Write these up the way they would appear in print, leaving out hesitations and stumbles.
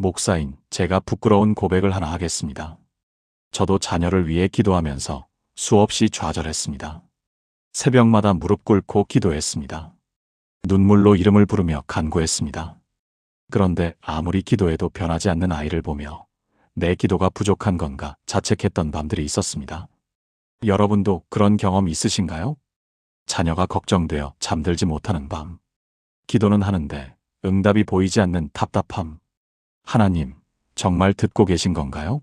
목사인 제가 부끄러운 고백을 하나 하겠습니다. 저도 자녀를 위해 기도하면서 수없이 좌절했습니다. 새벽마다 무릎 꿇고 기도했습니다. 눈물로 이름을 부르며 간구했습니다. 그런데 아무리 기도해도 변하지 않는 아이를 보며 내 기도가 부족한 건가 자책했던 밤들이 있었습니다. 여러분도 그런 경험 있으신가요? 자녀가 걱정되어 잠들지 못하는 밤. 기도는 하는데 응답이 보이지 않는 답답함. 하나님, 정말 듣고 계신 건가요?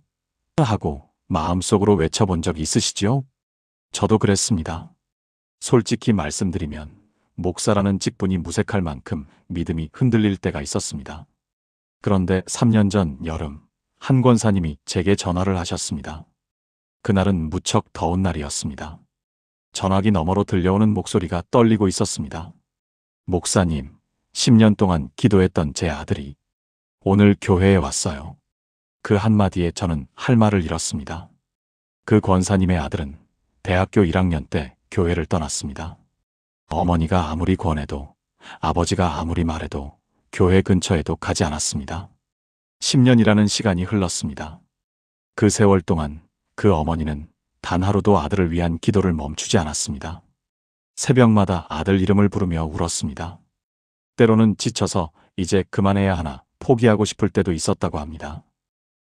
하고 마음속으로 외쳐본 적 있으시지요? 저도 그랬습니다. 솔직히 말씀드리면 목사라는 직분이 무색할 만큼 믿음이 흔들릴 때가 있었습니다. 그런데 3년 전 여름, 한 권사님이 제게 전화를 하셨습니다. 그날은 무척 더운 날이었습니다. 전화기 너머로 들려오는 목소리가 떨리고 있었습니다. 목사님, 10년 동안 기도했던 제 아들이 오늘 교회에 왔어요. 그 한마디에 저는 할 말을 잃었습니다. 그 권사님의 아들은 대학교 1학년 때 교회를 떠났습니다. 어머니가 아무리 권해도, 아버지가 아무리 말해도 교회 근처에도 가지 않았습니다. 10년이라는 시간이 흘렀습니다. 그 세월 동안 그 어머니는 단 하루도 아들을 위한 기도를 멈추지 않았습니다. 새벽마다 아들 이름을 부르며 울었습니다. 때로는 지쳐서 이제 그만해야 하나 포기하고 싶을 때도 있었다고 합니다.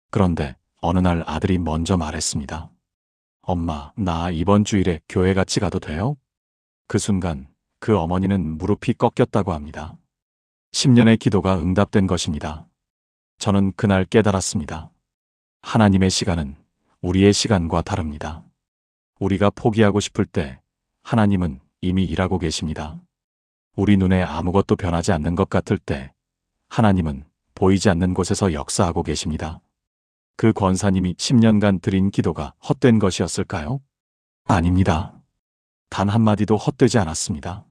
그런데 어느 날 아들이 먼저 말했습니다. 엄마, 나 이번 주일에 교회 같이 가도 돼요? 그 순간 그 어머니는 무릎이 꺾였다고 합니다. 10년의 기도가 응답된 것입니다. 저는 그날 깨달았습니다. 하나님의 시간은 우리의 시간과 다릅니다. 우리가 포기하고 싶을 때 하나님은 이미 일하고 계십니다. 우리 눈에 아무것도 변하지 않는 것 같을 때 하나님은 보이지 않는 곳에서 역사하고 계십니다. 그 권사님이 10년간 드린 기도가 헛된 것이었을까요? 아닙니다. 단 한마디도 헛되지 않았습니다.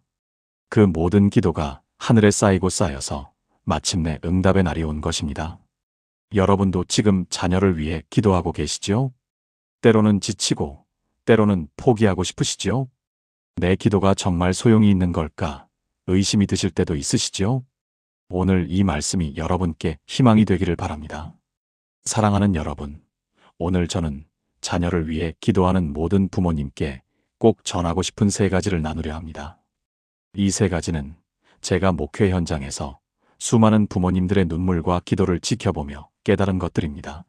그 모든 기도가 하늘에 쌓이고 쌓여서 마침내 응답의 날이 온 것입니다. 여러분도 지금 자녀를 위해 기도하고 계시지요? 때로는 지치고 때로는 포기하고 싶으시지요? 내 기도가 정말 소용이 있는 걸까? 의심이 드실 때도 있으시지요? 오늘 이 말씀이 여러분께 희망이 되기를 바랍니다. 사랑하는 여러분, 오늘 저는 자녀를 위해 기도하는 모든 부모님께 꼭 전하고 싶은 3가지를 나누려 합니다. 이 3가지는 제가 목회 현장에서 수많은 부모님들의 눈물과 기도를 지켜보며 깨달은 것들입니다.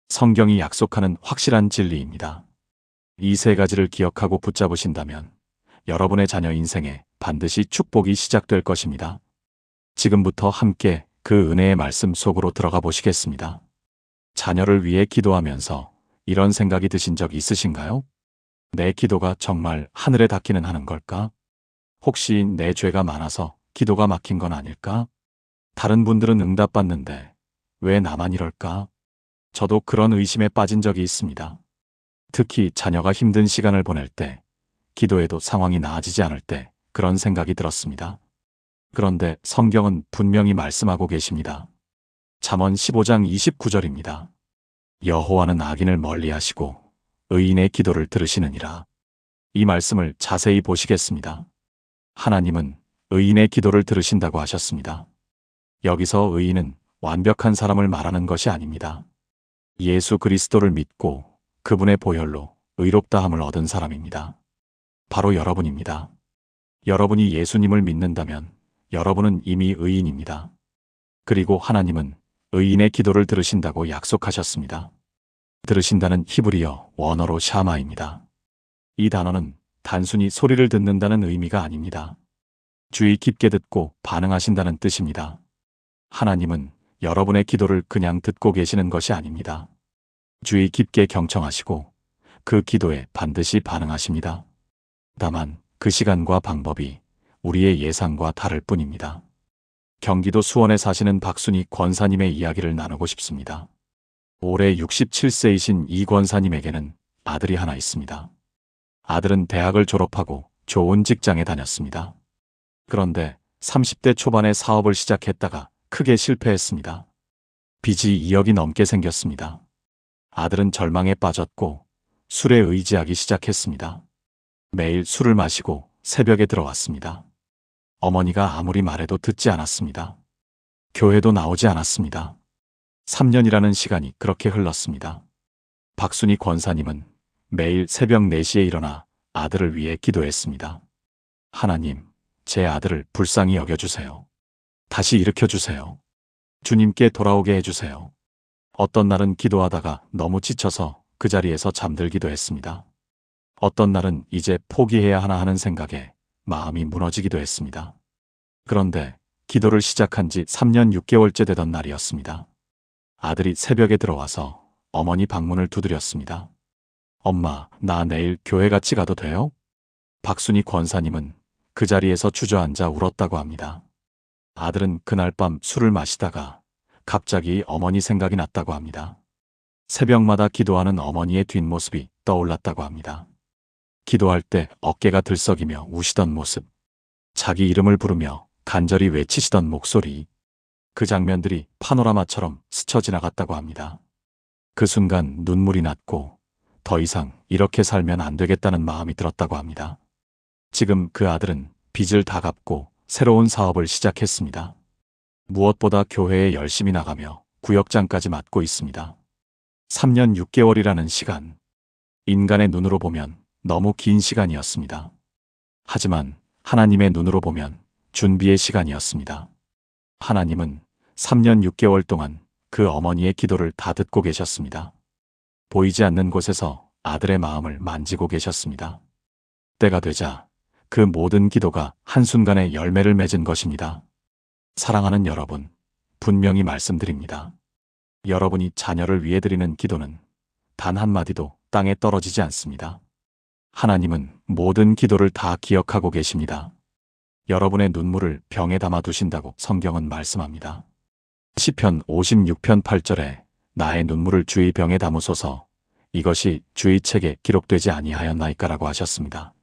성경이 약속하는 확실한 진리입니다. 이 3가지를 기억하고 붙잡으신다면 여러분의 자녀 인생에 반드시 축복이 시작될 것입니다. 지금부터 함께 그 은혜의 말씀 속으로 들어가 보시겠습니다. 자녀를 위해 기도하면서 이런 생각이 드신 적 있으신가요? 내 기도가 정말 하늘에 닿기는 하는 걸까? 혹시 내 죄가 많아서 기도가 막힌 건 아닐까? 다른 분들은 응답받는데 왜 나만 이럴까? 저도 그런 의심에 빠진 적이 있습니다. 특히 자녀가 힘든 시간을 보낼 때, 기도해도 상황이 나아지지 않을 때 그런 생각이 들었습니다. 그런데 성경은 분명히 말씀하고 계십니다. 잠언 15장 29절입니다. 여호와는 악인을 멀리하시고 의인의 기도를 들으시느니라. 이 말씀을 자세히 보시겠습니다. 하나님은 의인의 기도를 들으신다고 하셨습니다. 여기서 의인은 완벽한 사람을 말하는 것이 아닙니다. 예수 그리스도를 믿고 그분의 보혈로 의롭다함을 얻은 사람입니다. 바로 여러분입니다. 여러분이 예수님을 믿는다면 여러분은 이미 의인입니다. 그리고 하나님은 의인의 기도를 들으신다고 약속하셨습니다. 들으신다는 히브리어 원어로 샤마입니다. 이 단어는 단순히 소리를 듣는다는 의미가 아닙니다. 주의 깊게 듣고 반응하신다는 뜻입니다. 하나님은 여러분의 기도를 그냥 듣고 계시는 것이 아닙니다. 주의 깊게 경청하시고 그 기도에 반드시 반응하십니다. 다만 그 시간과 방법이 우리의 예상과 다를 뿐입니다. 경기도 수원에 사시는 박순희 권사님의 이야기를 나누고 싶습니다. 올해 67세이신 이 권사님에게는 아들이 하나 있습니다. 아들은 대학을 졸업하고 좋은 직장에 다녔습니다. 그런데 30대 초반에 사업을 시작했다가 크게 실패했습니다. 빚이 2억이 넘게 생겼습니다. 아들은 절망에 빠졌고 술에 의지하기 시작했습니다. 매일 술을 마시고 새벽에 들어왔습니다. 어머니가 아무리 말해도 듣지 않았습니다. 교회도 나오지 않았습니다. 3년이라는 시간이 그렇게 흘렀습니다. 박순희 권사님은 매일 새벽 4시에 일어나 아들을 위해 기도했습니다. 하나님, 제 아들을 불쌍히 여겨주세요. 다시 일으켜주세요. 주님께 돌아오게 해주세요. 어떤 날은 기도하다가 너무 지쳐서 그 자리에서 잠들기도 했습니다. 어떤 날은 이제 포기해야 하나 하는 생각에 마음이 무너지기도 했습니다. 그런데 기도를 시작한 지 3년 6개월째 되던 날이었습니다. 아들이 새벽에 들어와서 어머니 방문을 두드렸습니다. 엄마, 나 내일 교회 같이 가도 돼요? 박순희 권사님은 그 자리에서 주저앉아 울었다고 합니다. 아들은 그날 밤 술을 마시다가 갑자기 어머니 생각이 났다고 합니다. 새벽마다 기도하는 어머니의 뒷모습이 떠올랐다고 합니다. 기도할 때 어깨가 들썩이며 우시던 모습, 자기 이름을 부르며 간절히 외치시던 목소리, 그 장면들이 파노라마처럼 스쳐 지나갔다고 합니다. 그 순간 눈물이 났고 더 이상 이렇게 살면 안 되겠다는 마음이 들었다고 합니다. 지금 그 아들은 빚을 다 갚고 새로운 사업을 시작했습니다. 무엇보다 교회에 열심히 나가며 구역장까지 맡고 있습니다. 3년 6개월이라는 시간, 인간의 눈으로 보면 너무 긴 시간이었습니다. 하지만 하나님의 눈으로 보면 준비의 시간이었습니다. 하나님은 3년 6개월 동안 그 어머니의 기도를 다 듣고 계셨습니다. 보이지 않는 곳에서 아들의 마음을 만지고 계셨습니다. 때가 되자 그 모든 기도가 한순간에 열매를 맺은 것입니다. 사랑하는 여러분, 분명히 말씀드립니다. 여러분이 자녀를 위해 드리는 기도는 단 한마디도 땅에 떨어지지 않습니다. 하나님은 모든 기도를 다 기억하고 계십니다. 여러분의 눈물을 병에 담아 두신다고 성경은 말씀합니다. 시편 56편 8절에 나의 눈물을 주의 병에 담으소서, 이것이 주의 책에 기록되지 아니하였나이까라고 하셨습니다.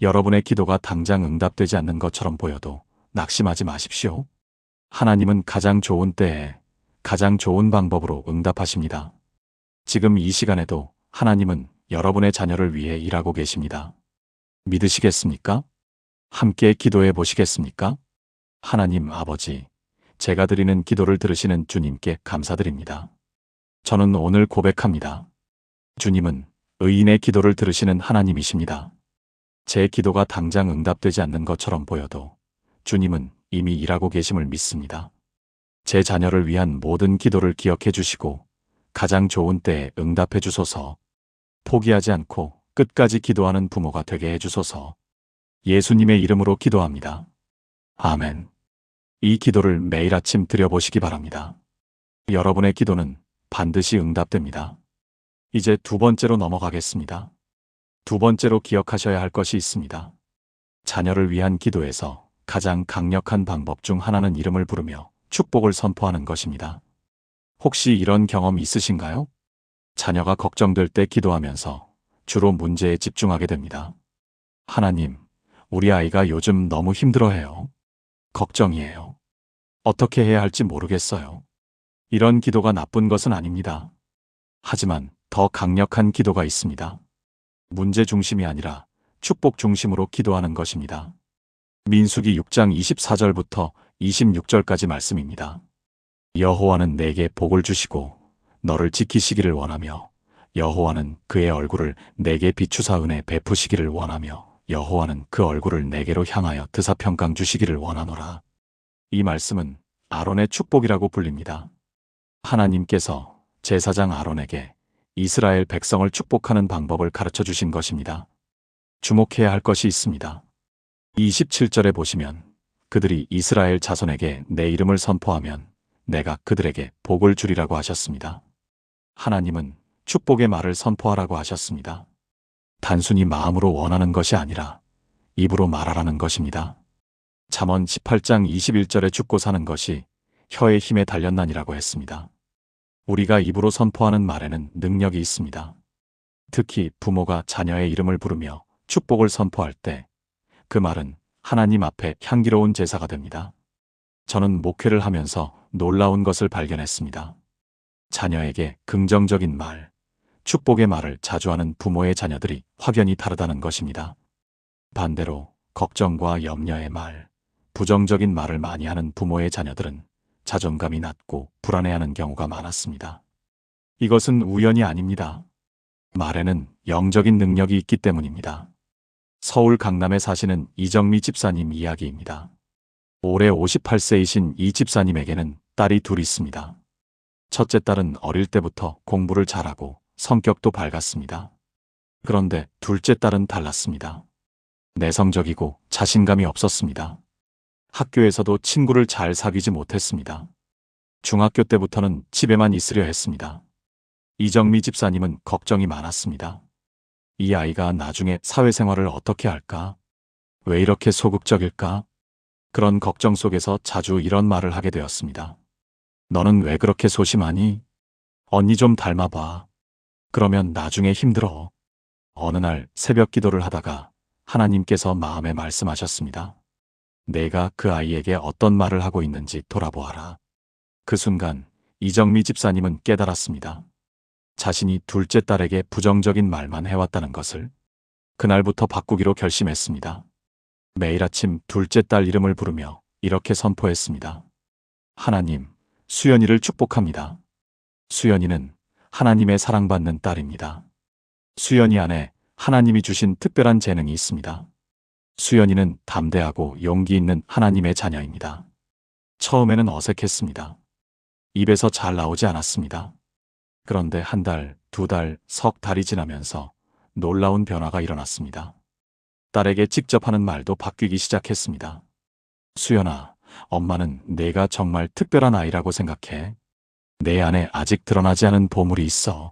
여러분의 기도가 당장 응답되지 않는 것처럼 보여도 낙심하지 마십시오. 하나님은 가장 좋은 때에 가장 좋은 방법으로 응답하십니다. 지금 이 시간에도 하나님은 여러분의 자녀를 위해 일하고 계십니다. 믿으시겠습니까? 함께 기도해 보시겠습니까? 하나님 아버지, 제가 드리는 기도를 들으시는 주님께 감사드립니다. 저는 오늘 고백합니다. 주님은 의인의 기도를 들으시는 하나님이십니다. 제 기도가 당장 응답되지 않는 것처럼 보여도 주님은 이미 일하고 계심을 믿습니다. 제 자녀를 위한 모든 기도를 기억해 주시고 가장 좋은 때에 응답해 주소서. 포기하지 않고 끝까지 기도하는 부모가 되게 해 주소서. 예수님의 이름으로 기도합니다. 아멘. 이 기도를 매일 아침 드려보시기 바랍니다. 여러분의 기도는 반드시 응답됩니다. 이제 두 번째로 넘어가겠습니다. 두 번째로 기억하셔야 할 것이 있습니다. 자녀를 위한 기도에서 가장 강력한 방법 중 하나는 이름을 부르며 축복을 선포하는 것입니다. 혹시 이런 경험 있으신가요? 자녀가 걱정될 때 기도하면서 주로 문제에 집중하게 됩니다. 하나님, 우리 아이가 요즘 너무 힘들어해요. 걱정이에요. 어떻게 해야 할지 모르겠어요. 이런 기도가 나쁜 것은 아닙니다. 하지만 더 강력한 기도가 있습니다. 문제 중심이 아니라 축복 중심으로 기도하는 것입니다. 민수기 6장 24절부터 26절까지 말씀입니다. 여호와는 내게 복을 주시고 너를 지키시기를 원하며 여호와는 그의 얼굴을 내게 비추사 은혜 베푸시기를 원하며 여호와는 그 얼굴을 내게로 향하여 드사평강 주시기를 원하노라. 이 말씀은 아론의 축복이라고 불립니다. 하나님께서 제사장 아론에게 이스라엘 백성을 축복하는 방법을 가르쳐 주신 것입니다. 주목해야 할 것이 있습니다. 27절에 보시면 그들이 이스라엘 자손에게 내 이름을 선포하면 내가 그들에게 복을 주리라고 하셨습니다. 하나님은 축복의 말을 선포하라고 하셨습니다. 단순히 마음으로 원하는 것이 아니라 입으로 말하라는 것입니다. 잠언 18장 21절에 죽고 사는 것이 혀의 힘에 달렸나니라고 했습니다. 우리가 입으로 선포하는 말에는 능력이 있습니다. 특히 부모가 자녀의 이름을 부르며 축복을 선포할 때 그 말은 하나님 앞에 향기로운 제사가 됩니다. 저는 목회를 하면서 놀라운 것을 발견했습니다. 자녀에게 긍정적인 말, 축복의 말을 자주 하는 부모의 자녀들이 확연히 다르다는 것입니다. 반대로 걱정과 염려의 말, 부정적인 말을 많이 하는 부모의 자녀들은 자존감이 낮고 불안해하는 경우가 많았습니다. 이것은 우연이 아닙니다. 말에는 영적인 능력이 있기 때문입니다. 서울 강남에 사시는 이정미 집사님 이야기입니다. 올해 58세이신 이 집사님에게는 딸이 둘 있습니다. 첫째 딸은 어릴 때부터 공부를 잘하고 성격도 밝았습니다. 그런데 둘째 딸은 달랐습니다. 내성적이고 자신감이 없었습니다. 학교에서도 친구를 잘 사귀지 못했습니다. 중학교 때부터는 집에만 있으려 했습니다. 이정미 집사님은 걱정이 많았습니다. 이 아이가 나중에 사회생활을 어떻게 할까? 왜 이렇게 소극적일까? 그런 걱정 속에서 자주 이런 말을 하게 되었습니다. 너는 왜 그렇게 소심하니? 언니 좀 닮아봐. 그러면 나중에 힘들어. 어느 날 새벽 기도를 하다가 하나님께서 마음에 말씀하셨습니다. 내가 그 아이에게 어떤 말을 하고 있는지 돌아보아라. 그 순간 이정미 집사님은 깨달았습니다. 자신이 둘째 딸에게 부정적인 말만 해왔다는 것을. 그날부터 바꾸기로 결심했습니다. 매일 아침 둘째 딸 이름을 부르며 이렇게 선포했습니다. 하나님, 수연이를 축복합니다. 수연이는 하나님의 사랑받는 딸입니다. 수연이 안에 하나님이 주신 특별한 재능이 있습니다. 수연이는 담대하고 용기 있는 하나님의 자녀입니다. 처음에는 어색했습니다. 입에서 잘 나오지 않았습니다. 그런데 한 달, 두 달, 석 달이 지나면서 놀라운 변화가 일어났습니다. 딸에게 직접 하는 말도 바뀌기 시작했습니다. 수연아, 엄마는 내가 정말 특별한 아이라고 생각해. 내 안에 아직 드러나지 않은 보물이 있어.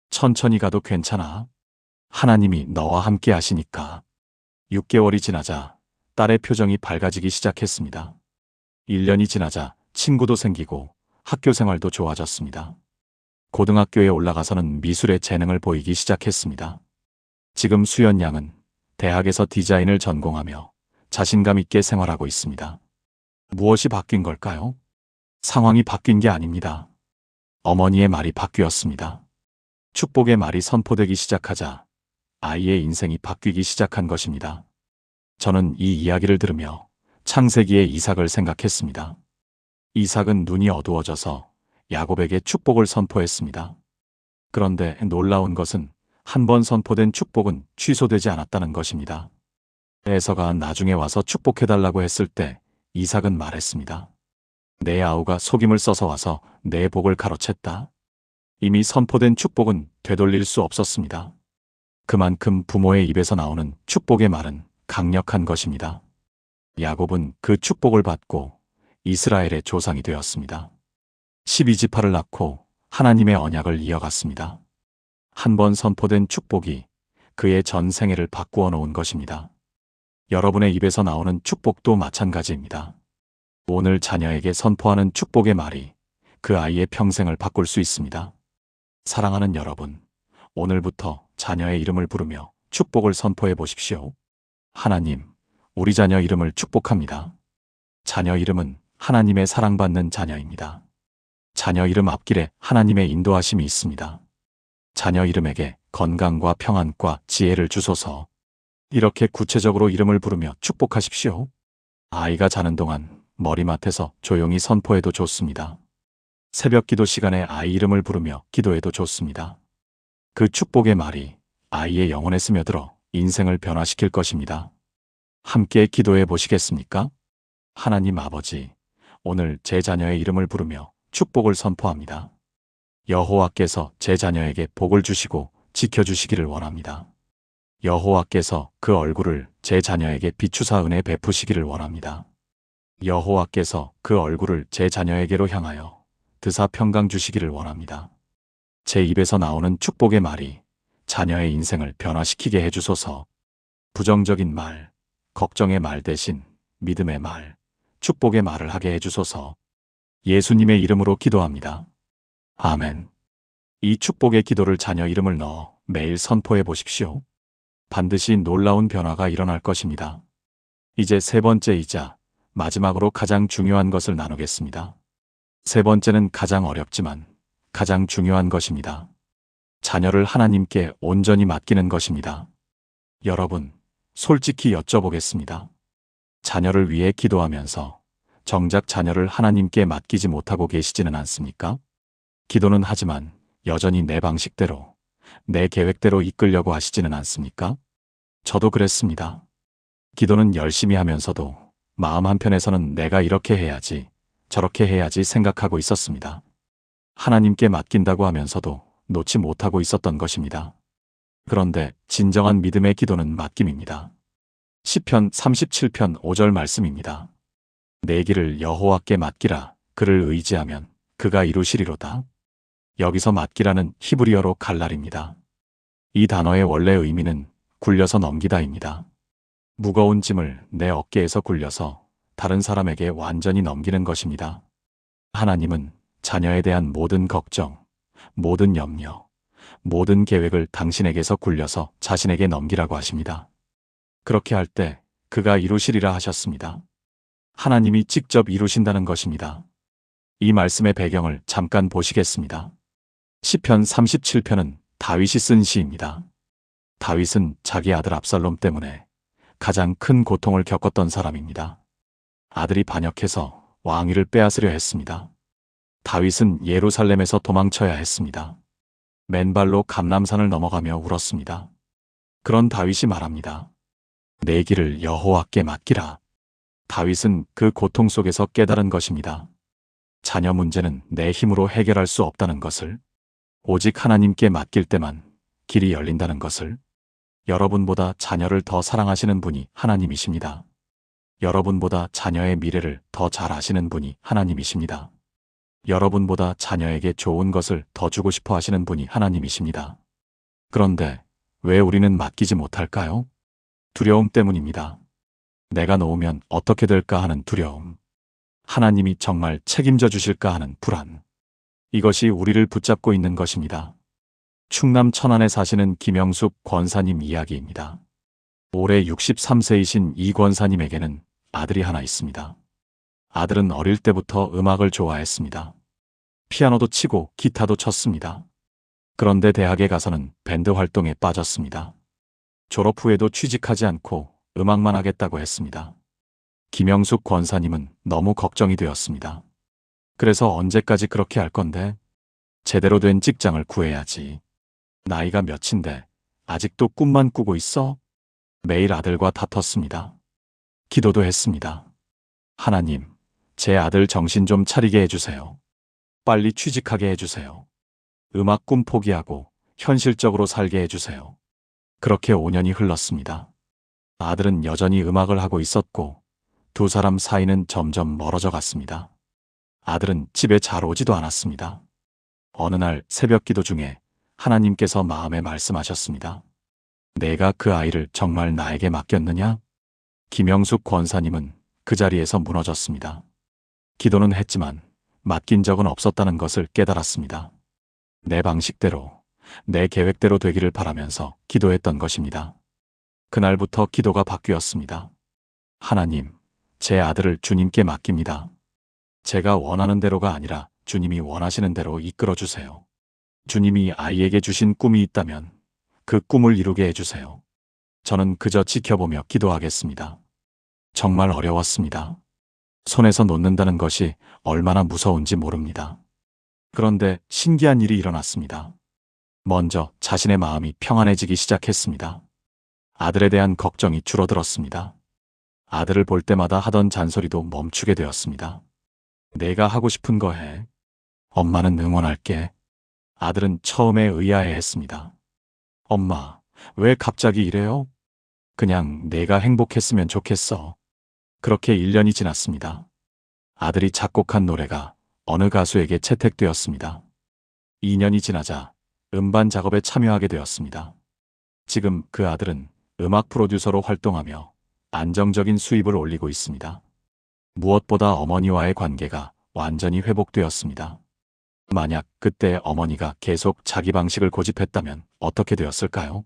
천천히 가도 괜찮아. 하나님이 너와 함께 하시니까. 6개월이 지나자 딸의 표정이 밝아지기 시작했습니다. 1년이 지나자 친구도 생기고 학교 생활도 좋아졌습니다. 고등학교에 올라가서는 미술의 재능을 보이기 시작했습니다. 지금 수연 양은 대학에서 디자인을 전공하며 자신감 있게 생활하고 있습니다. 무엇이 바뀐 걸까요? 상황이 바뀐 게 아닙니다. 어머니의 말이 바뀌었습니다. 축복의 말이 선포되기 시작하자 아이의 인생이 바뀌기 시작한 것입니다. 저는 이 이야기를 들으며 창세기의 이삭을 생각했습니다. 이삭은 눈이 어두워져서 야곱에게 축복을 선포했습니다. 그런데 놀라운 것은 한 번 선포된 축복은 취소되지 않았다는 것입니다. 에서가 나중에 와서 축복해달라고 했을 때 이삭은 말했습니다. 내 아우가 속임을 써서 와서 내 복을 가로챘다. 이미 선포된 축복은 되돌릴 수 없었습니다. 그만큼 부모의 입에서 나오는 축복의 말은 강력한 것입니다. 야곱은 그 축복을 받고 이스라엘의 조상이 되었습니다. 12지파를 낳고 하나님의 언약을 이어갔습니다. 한 번 선포된 축복이 그의 전 생애를 바꾸어 놓은 것입니다. 여러분의 입에서 나오는 축복도 마찬가지입니다. 오늘 자녀에게 선포하는 축복의 말이 그 아이의 평생을 바꿀 수 있습니다. 사랑하는 여러분, 오늘부터 자녀의 이름을 부르며 축복을 선포해 보십시오. 하나님, 우리 자녀 이름을 축복합니다. 자녀 이름은 하나님의 사랑받는 자녀입니다. 자녀 이름 앞길에 하나님의 인도하심이 있습니다. 자녀 이름에게 건강과 평안과 지혜를 주소서. 이렇게 구체적으로 이름을 부르며 축복하십시오. 아이가 자는 동안 머리맡에서 조용히 선포해도 좋습니다. 새벽 기도 시간에 아이 이름을 부르며 기도해도 좋습니다. 그 축복의 말이 아이의 영혼에 스며들어 인생을 변화시킬 것입니다. 함께 기도해 보시겠습니까? 하나님 아버지, 오늘 제 자녀의 이름을 부르며 축복을 선포합니다. 여호와께서 제 자녀에게 복을 주시고 지켜주시기를 원합니다. 여호와께서 그 얼굴을 제 자녀에게 비추사 은혜 베푸시기를 원합니다. 여호와께서 그 얼굴을 제 자녀에게로 향하여 드사 평강 주시기를 원합니다. 제 입에서 나오는 축복의 말이 자녀의 인생을 변화시키게 해주소서. 부정적인 말, 걱정의 말 대신 믿음의 말, 축복의 말을 하게 해주소서. 예수님의 이름으로 기도합니다. 아멘. 이 축복의 기도를 자녀 이름을 넣어 매일 선포해 보십시오. 반드시 놀라운 변화가 일어날 것입니다. 이제 세 번째이자 마지막으로 가장 중요한 것을 나누겠습니다. 세 번째는 가장 어렵지만 가장 중요한 것입니다. 자녀를 하나님께 온전히 맡기는 것입니다. 여러분, 솔직히 여쭤보겠습니다. 자녀를 위해 기도하면서 정작 자녀를 하나님께 맡기지 못하고 계시지는 않습니까? 기도는 하지만 여전히 내 방식대로, 내 계획대로 이끌려고 하시지는 않습니까? 저도 그랬습니다. 기도는 열심히 하면서도 마음 한편에서는 내가 이렇게 해야지, 저렇게 해야지 생각하고 있었습니다. 하나님께 맡긴다고 하면서도 놓지 못하고 있었던 것입니다. 그런데 진정한 믿음의 기도는 맡김입니다. 시편 37편 5절 말씀입니다. 내 길을 여호와께 맡기라. 그를 의지하면 그가 이루시리로다. 여기서 맡기라는 히브리어로 갈랄입니다. 이 단어의 원래 의미는 굴려서 넘기다입니다. 무거운 짐을 내 어깨에서 굴려서 다른 사람에게 완전히 넘기는 것입니다. 하나님은 자녀에 대한 모든 걱정, 모든 염려, 모든 계획을 당신에게서 굴려서 자신에게 넘기라고 하십니다. 그렇게 할 때 그가 이루시리라 하셨습니다. 하나님이 직접 이루신다는 것입니다. 이 말씀의 배경을 잠깐 보시겠습니다. 시편 37편은 다윗이 쓴 시입니다. 다윗은 자기 아들 압살롬 때문에 가장 큰 고통을 겪었던 사람입니다. 아들이 반역해서 왕위를 빼앗으려 했습니다. 다윗은 예루살렘에서 도망쳐야 했습니다. 맨발로 감람산을 넘어가며 울었습니다. 그런 다윗이 말합니다. 내 길을 여호와께 맡기라. 다윗은 그 고통 속에서 깨달은 것입니다. 자녀 문제는 내 힘으로 해결할 수 없다는 것을, 오직 하나님께 맡길 때만 길이 열린다는 것을, 여러분보다 자녀를 더 사랑하시는 분이 하나님이십니다. 여러분보다 자녀의 미래를 더 잘 아시는 분이 하나님이십니다. 여러분보다 자녀에게 좋은 것을 더 주고 싶어 하시는 분이 하나님이십니다. 그런데 왜 우리는 맡기지 못할까요? 두려움 때문입니다. 내가 놓으면 어떻게 될까 하는 두려움. 하나님이 정말 책임져 주실까 하는 불안. 이것이 우리를 붙잡고 있는 것입니다. 충남 천안에 사시는 김영숙 권사님 이야기입니다. 올해 63세이신 이 권사님에게는 아들이 하나 있습니다. 아들은 어릴 때부터 음악을 좋아했습니다. 피아노도 치고 기타도 쳤습니다. 그런데 대학에 가서는 밴드 활동에 빠졌습니다. 졸업 후에도 취직하지 않고 음악만 하겠다고 했습니다. 김영숙 권사님은 너무 걱정이 되었습니다. 그래서 언제까지 그렇게 할 건데? 제대로 된 직장을 구해야지. 나이가 몇인데 아직도 꿈만 꾸고 있어? 매일 아들과 다퉜습니다. 기도도 했습니다. 하나님, 제 아들 정신 좀 차리게 해주세요. 빨리 취직하게 해주세요. 음악 꿈 포기하고 현실적으로 살게 해주세요. 그렇게 5년이 흘렀습니다. 아들은 여전히 음악을 하고 있었고 두 사람 사이는 점점 멀어져 갔습니다. 아들은 집에 잘 오지도 않았습니다. 어느 날 새벽 기도 중에 하나님께서 마음에 말씀하셨습니다. 내가 그 아이를 정말 나에게 맡겼느냐? 김영숙 권사님은 그 자리에서 무너졌습니다. 기도는 했지만 맡긴 적은 없었다는 것을 깨달았습니다. 내 방식대로, 내 계획대로 되기를 바라면서 기도했던 것입니다. 그날부터 기도가 바뀌었습니다. 하나님, 제 아들을 주님께 맡깁니다. 제가 원하는 대로가 아니라 주님이 원하시는 대로 이끌어 주세요. 주님이 아이에게 주신 꿈이 있다면 그 꿈을 이루게 해주세요. 저는 그저 지켜보며 기도하겠습니다. 정말 어려웠습니다. 손에서 놓는다는 것이 얼마나 무서운지 모릅니다. 그런데 신기한 일이 일어났습니다. 먼저 자신의 마음이 평안해지기 시작했습니다. 아들에 대한 걱정이 줄어들었습니다. 아들을 볼 때마다 하던 잔소리도 멈추게 되었습니다. 내가 하고 싶은 거 해. 엄마는 응원할게. 아들은 처음에 의아해했습니다. 엄마, 왜 갑자기 이래요? 그냥 내가 행복했으면 좋겠어. 그렇게 1년이 지났습니다. 아들이 작곡한 노래가 어느 가수에게 채택되었습니다. 2년이 지나자 음반 작업에 참여하게 되었습니다. 지금 그 아들은 음악 프로듀서로 활동하며 안정적인 수입을 올리고 있습니다. 무엇보다 어머니와의 관계가 완전히 회복되었습니다. 만약 그때 어머니가 계속 자기 방식을 고집했다면 어떻게 되었을까요?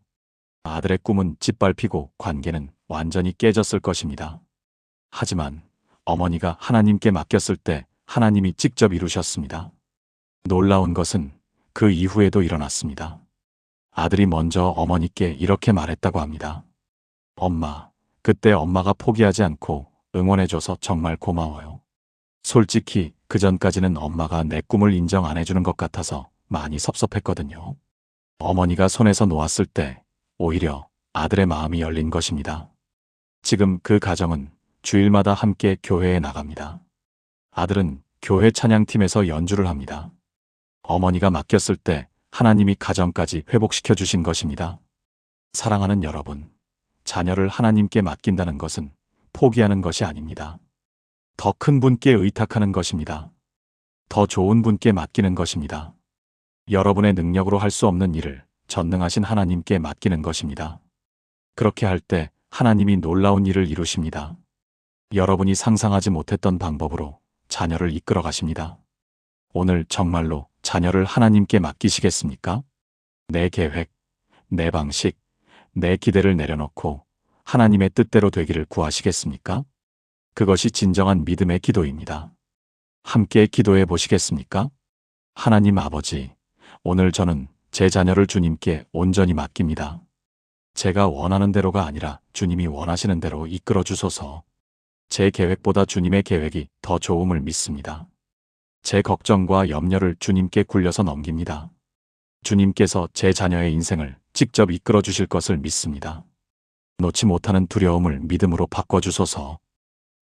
아들의 꿈은 짓밟히고 관계는 완전히 깨졌을 것입니다. 하지만 어머니가 하나님께 맡겼을 때 하나님이 직접 이루셨습니다. 놀라운 것은 그 이후에도 일어났습니다. 아들이 먼저 어머니께 이렇게 말했다고 합니다. 엄마, 그때 엄마가 포기하지 않고 응원해줘서 정말 고마워요. 솔직히 그전까지는 엄마가 내 꿈을 인정 안 해주는 것 같아서 많이 섭섭했거든요. 어머니가 손에서 놓았을 때 오히려 아들의 마음이 열린 것입니다. 지금 그 가정은 주일마다 함께 교회에 나갑니다. 아들은 교회 찬양팀에서 연주를 합니다. 어머니가 맡겼을 때 하나님이 가정까지 회복시켜 주신 것입니다. 사랑하는 여러분, 자녀를 하나님께 맡긴다는 것은 포기하는 것이 아닙니다. 더 큰 분께 의탁하는 것입니다. 더 좋은 분께 맡기는 것입니다. 여러분의 능력으로 할 수 없는 일을 전능하신 하나님께 맡기는 것입니다. 그렇게 할 때 하나님이 놀라운 일을 이루십니다. 여러분이 상상하지 못했던 방법으로 자녀를 이끌어 가십니다. 오늘 정말로 자녀를 하나님께 맡기시겠습니까? 내 계획, 내 방식, 내 기대를 내려놓고 하나님의 뜻대로 되기를 구하시겠습니까? 그것이 진정한 믿음의 기도입니다. 함께 기도해 보시겠습니까? 하나님 아버지, 오늘 저는 제 자녀를 주님께 온전히 맡깁니다. 제가 원하는 대로가 아니라 주님이 원하시는 대로 이끌어 주소서. 제 계획보다 주님의 계획이 더 좋음을 믿습니다. 제 걱정과 염려를 주님께 굴려서 넘깁니다. 주님께서 제 자녀의 인생을 직접 이끌어 주실 것을 믿습니다. 놓지 못하는 두려움을 믿음으로 바꿔주소서.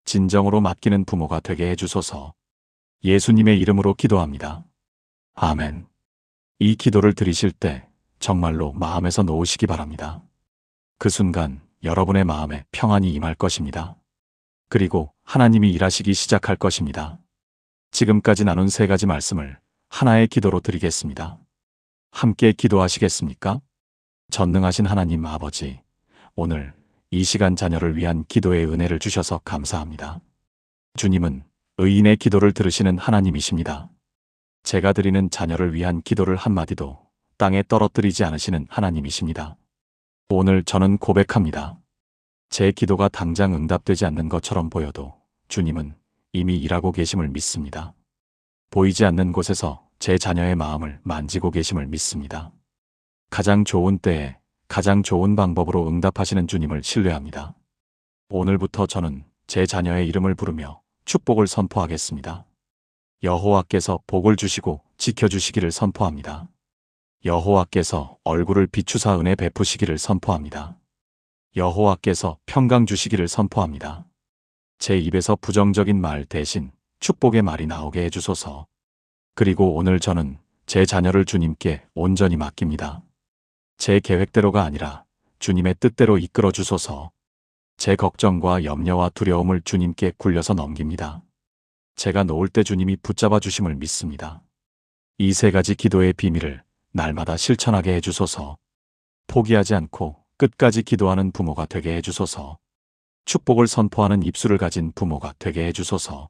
진정으로 맡기는 부모가 되게 해주소서. 예수님의 이름으로 기도합니다. 아멘. 이 기도를 드리실 때 정말로 마음에서 놓으시기 바랍니다. 그 순간 여러분의 마음에 평안이 임할 것입니다. 그리고 하나님이 일하시기 시작할 것입니다. 지금까지 나눈 세 가지 말씀을 하나의 기도로 드리겠습니다. 함께 기도하시겠습니까? 전능하신 하나님 아버지, 오늘 이 시간 자녀를 위한 기도의 은혜를 주셔서 감사합니다. 주님은 의인의 기도를 들으시는 하나님이십니다. 제가 드리는 자녀를 위한 기도를 한마디도 땅에 떨어뜨리지 않으시는 하나님이십니다. 오늘 저는 고백합니다. 제 기도가 당장 응답되지 않는 것처럼 보여도 주님은 이미 일하고 계심을 믿습니다. 보이지 않는 곳에서 제 자녀의 마음을 만지고 계심을 믿습니다. 가장 좋은 때에 가장 좋은 방법으로 응답하시는 주님을 신뢰합니다. 오늘부터 저는 제 자녀의 이름을 부르며 축복을 선포하겠습니다. 여호와께서 복을 주시고 지켜주시기를 선포합니다. 여호와께서 얼굴을 비추사 은혜 베푸시기를 선포합니다. 여호와께서 평강 주시기를 선포합니다. 제 입에서 부정적인 말 대신 축복의 말이 나오게 해주소서. 그리고 오늘 저는 제 자녀를 주님께 온전히 맡깁니다. 제 계획대로가 아니라 주님의 뜻대로 이끌어 주소서. 제 걱정과 염려와 두려움을 주님께 굴려서 넘깁니다. 제가 놓을 때 주님이 붙잡아 주심을 믿습니다. 이 세 가지 기도의 비밀을 날마다 실천하게 해주소서. 포기하지 않고 끝까지 기도하는 부모가 되게 해주소서. 축복을 선포하는 입술을 가진 부모가 되게 해주소서.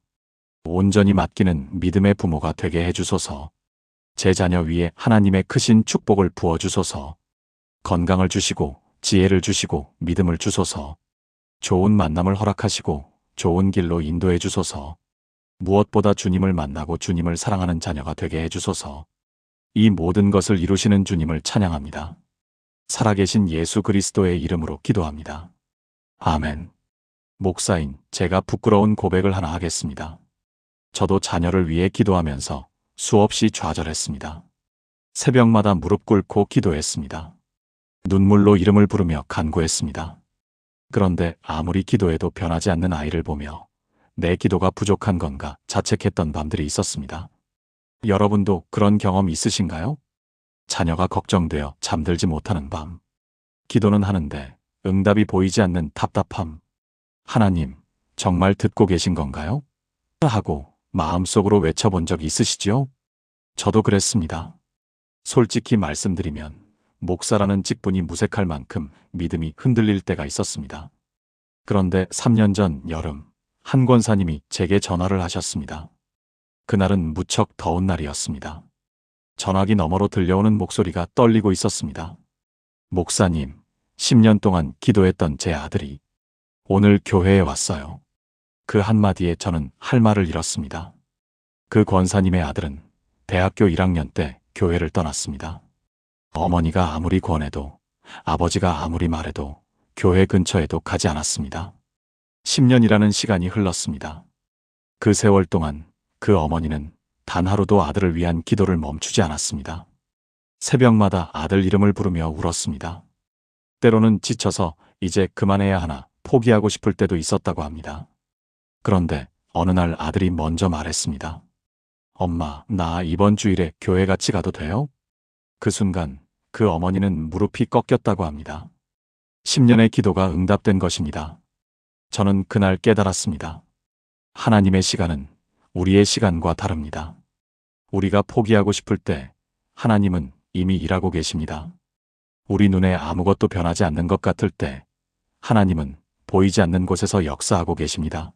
온전히 맡기는 믿음의 부모가 되게 해주소서. 제 자녀 위에 하나님의 크신 축복을 부어주소서. 건강을 주시고 지혜를 주시고 믿음을 주소서. 좋은 만남을 허락하시고 좋은 길로 인도해 주소서. 무엇보다 주님을 만나고 주님을 사랑하는 자녀가 되게 해주소서. 이 모든 것을 이루시는 주님을 찬양합니다. 살아계신 예수 그리스도의 이름으로 기도합니다. 아멘. 목사인 제가 부끄러운 고백을 하나 하겠습니다. 저도 자녀를 위해 기도하면서 수없이 좌절했습니다. 새벽마다 무릎 꿇고 기도했습니다. 눈물로 이름을 부르며 간구했습니다. 그런데 아무리 기도해도 변하지 않는 아이를 보며 내 기도가 부족한 건가 자책했던 밤들이 있었습니다. 여러분도 그런 경험 있으신가요? 자녀가 걱정되어 잠들지 못하는 밤. 기도는 하는데 응답이 보이지 않는 답답함. 하나님, 정말 듣고 계신 건가요? 하고 마음속으로 외쳐본 적 있으시지요? 저도 그랬습니다. 솔직히 말씀드리면 목사라는 직분이 무색할 만큼 믿음이 흔들릴 때가 있었습니다. 그런데 3년 전 여름 한 권사님이 제게 전화를 하셨습니다. 그날은 무척 더운 날이었습니다. 전화기 너머로 들려오는 목소리가 떨리고 있었습니다. 목사님, 10년 동안 기도했던 제 아들이 오늘 교회에 왔어요. 그 한마디에 저는 할 말을 잃었습니다. 그 권사님의 아들은 대학교 1학년 때 교회를 떠났습니다. 어머니가 아무리 권해도 아버지가 아무리 말해도 교회 근처에도 가지 않았습니다. 10년이라는 시간이 흘렀습니다. 그 세월 동안 그 어머니는 단 하루도 아들을 위한 기도를 멈추지 않았습니다. 새벽마다 아들 이름을 부르며 울었습니다. 때로는 지쳐서 이제 그만해야 하나 포기하고 싶을 때도 있었다고 합니다. 그런데 어느 날 아들이 먼저 말했습니다. 엄마, 나 이번 주일에 교회 같이 가도 돼요? 그 순간 그 어머니는 무릎이 꺾였다고 합니다. 10년의 기도가 응답된 것입니다. 저는 그날 깨달았습니다. 하나님의 시간은 우리의 시간과 다릅니다. 우리가 포기하고 싶을 때 하나님은 이미 일하고 계십니다. 우리 눈에 아무것도 변하지 않는 것 같을 때 하나님은 보이지 않는 곳에서 역사하고 계십니다.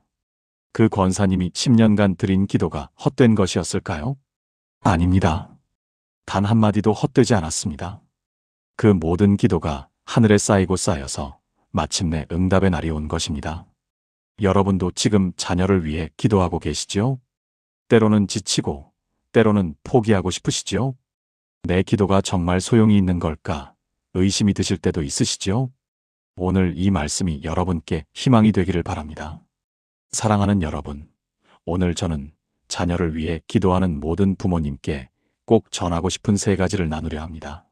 그 권사님이 10년간 드린 기도가 헛된 것이었을까요? 아닙니다. 단 한마디도 헛되지 않았습니다. 그 모든 기도가 하늘에 쌓이고 쌓여서 마침내 응답의 날이 온 것입니다. 여러분도 지금 자녀를 위해 기도하고 계시지요? 때로는 지치고 때로는 포기하고 싶으시지요? 내 기도가 정말 소용이 있는 걸까? 의심이 드실 때도 있으시지요? 오늘 이 말씀이 여러분께 희망이 되기를 바랍니다. 사랑하는 여러분, 오늘 저는 자녀를 위해 기도하는 모든 부모님께 꼭 전하고 싶은 3가지를 나누려 합니다.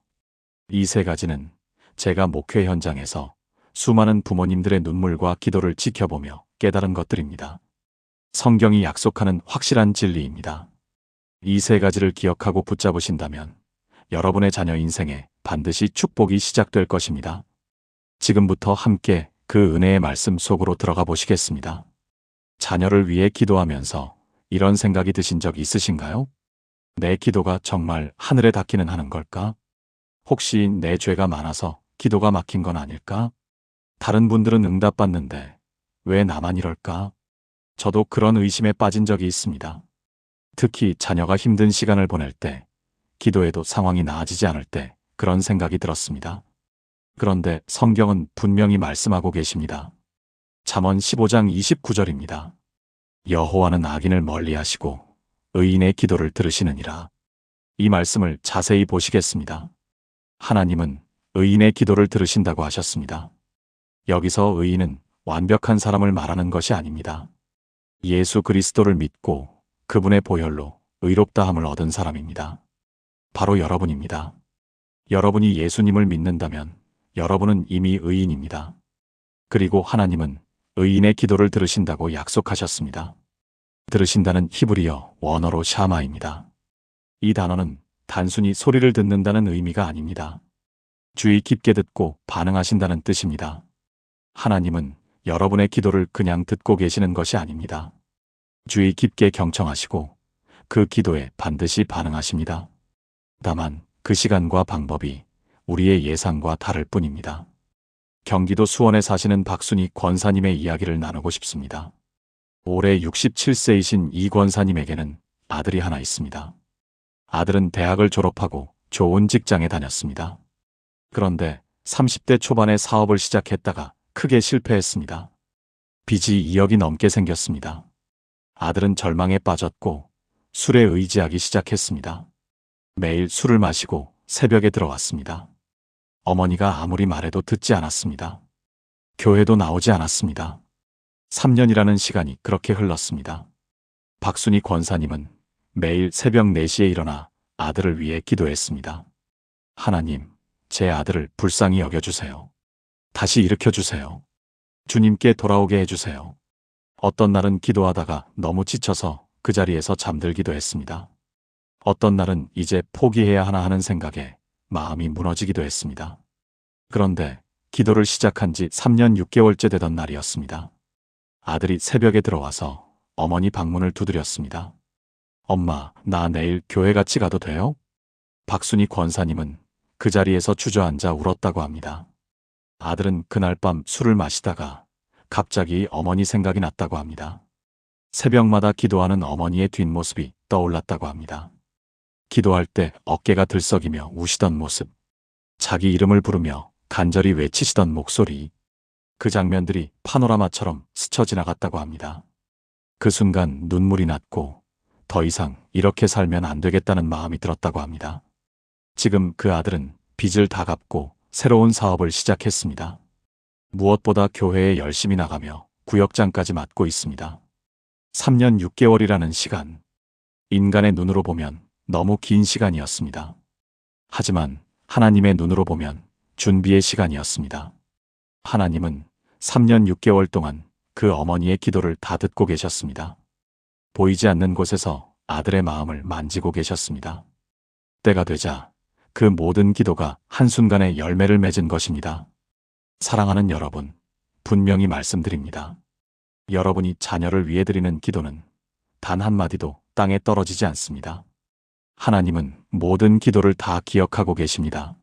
이 3가지는 제가 목회 현장에서 수많은 부모님들의 눈물과 기도를 지켜보며 깨달은 것들입니다. 성경이 약속하는 확실한 진리입니다. 이 3가지를 기억하고 붙잡으신다면 여러분의 자녀 인생에 반드시 축복이 시작될 것입니다. 지금부터 함께 그 은혜의 말씀 속으로 들어가 보시겠습니다. 자녀를 위해 기도하면서 이런 생각이 드신 적 있으신가요? 내 기도가 정말 하늘에 닿기는 하는 걸까? 혹시 내 죄가 많아서 기도가 막힌 건 아닐까? 다른 분들은 응답받는데 왜 나만 이럴까? 저도 그런 의심에 빠진 적이 있습니다. 특히 자녀가 힘든 시간을 보낼 때, 기도해도 상황이 나아지지 않을 때 그런 생각이 들었습니다. 그런데 성경은 분명히 말씀하고 계십니다. 잠언 15장 29절입니다. 여호와는 악인을 멀리하시고 의인의 기도를 들으시느니라. 이 말씀을 자세히 보시겠습니다. 하나님은 의인의 기도를 들으신다고 하셨습니다. 여기서 의인은 완벽한 사람을 말하는 것이 아닙니다. 예수 그리스도를 믿고 그분의 보혈로 의롭다함을 얻은 사람입니다. 바로 여러분입니다. 여러분이 예수님을 믿는다면 여러분은 이미 의인입니다. 그리고 하나님은 의인의 기도를 들으신다고 약속하셨습니다. 들으신다는 히브리어 원어로 샤마입니다. 이 단어는 단순히 소리를 듣는다는 의미가 아닙니다. 주의 깊게 듣고 반응하신다는 뜻입니다. 하나님은 여러분의 기도를 그냥 듣고 계시는 것이 아닙니다. 주의 깊게 경청하시고 그 기도에 반드시 반응하십니다. 다만 그 시간과 방법이 우리의 예상과 다를 뿐입니다. 경기도 수원에 사시는 박순희 권사님의 이야기를 나누고 싶습니다. 올해 67세이신 이 권사님에게는 아들이 하나 있습니다. 아들은 대학을 졸업하고 좋은 직장에 다녔습니다. 그런데 30대 초반에 사업을 시작했다가 크게 실패했습니다. 빚이 2억이 넘게 생겼습니다. 아들은 절망에 빠졌고 술에 의지하기 시작했습니다. 매일 술을 마시고 새벽에 들어왔습니다. 어머니가 아무리 말해도 듣지 않았습니다. 교회도 나오지 않았습니다. 3년이라는 시간이 그렇게 흘렀습니다. 박순희 권사님은 매일 새벽 4시에 일어나 아들을 위해 기도했습니다. 하나님, 제 아들을 불쌍히 여겨주세요. 다시 일으켜주세요. 주님께 돌아오게 해주세요. 어떤 날은 기도하다가 너무 지쳐서 그 자리에서 잠들기도 했습니다. 어떤 날은 이제 포기해야 하나 하는 생각에 마음이 무너지기도 했습니다. 그런데 기도를 시작한 지 3년 6개월째 되던 날이었습니다. 아들이 새벽에 들어와서 어머니 방문을 두드렸습니다. 엄마, 나 내일 교회 같이 가도 돼요? 박순희 권사님은 그 자리에서 주저앉아 울었다고 합니다. 아들은 그날 밤 술을 마시다가 갑자기 어머니 생각이 났다고 합니다. 새벽마다 기도하는 어머니의 뒷모습이 떠올랐다고 합니다. 기도할 때 어깨가 들썩이며 우시던 모습, 자기 이름을 부르며 간절히 외치시던 목소리, 그 장면들이 파노라마처럼 스쳐 지나갔다고 합니다. 그 순간 눈물이 났고 더 이상 이렇게 살면 안 되겠다는 마음이 들었다고 합니다. 지금 그 아들은 빚을 다 갚고 새로운 사업을 시작했습니다. 무엇보다 교회에 열심히 나가며 구역장까지 맡고 있습니다. 3년 6개월이라는 시간. 인간의 눈으로 보면 너무 긴 시간이었습니다. 하지만 하나님의 눈으로 보면 준비의 시간이었습니다. 하나님은 3년 6개월 동안 그 어머니의 기도를 다 듣고 계셨습니다. 보이지 않는 곳에서 아들의 마음을 만지고 계셨습니다. 때가 되자 그 모든 기도가 한순간에 열매를 맺은 것입니다. 사랑하는 여러분, 분명히 말씀드립니다. 여러분이 자녀를 위해 드리는 기도는 단 한마디도 땅에 떨어지지 않습니다. 하나님은 모든 기도를 다 기억하고 계십니다.